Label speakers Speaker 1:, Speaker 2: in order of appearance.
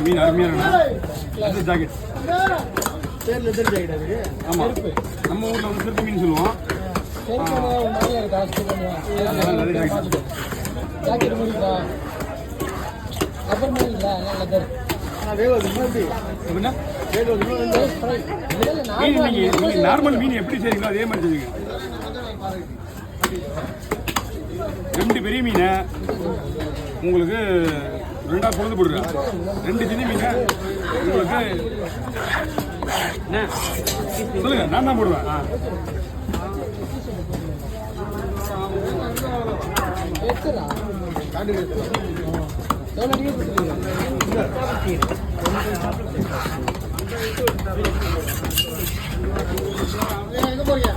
Speaker 1: மீன் அருமையான leather jacket.
Speaker 2: Leather jacket அது.
Speaker 1: ஆமாம், நம்ம ஊரில் வந்து திருப்பி மீன் சொல்லுவோம்.
Speaker 2: ஜாக்கெட் முடிக்கிறா ரப்பர் மாதிரி இல்லை லெதர்.
Speaker 1: நார்மல் மீன் எப்படி செய்றீங்களோ அதே மாதிரி செய்யுங்க. 2 பெரிய மீனை உங்களுக்கு 2ஆ பொழுது போடுறேன். 2 சின்ன மீனை உங்களுக்கு சொல்லுங்க, நான் தான் போடுவேன்.
Speaker 2: எங்க போறீங்க?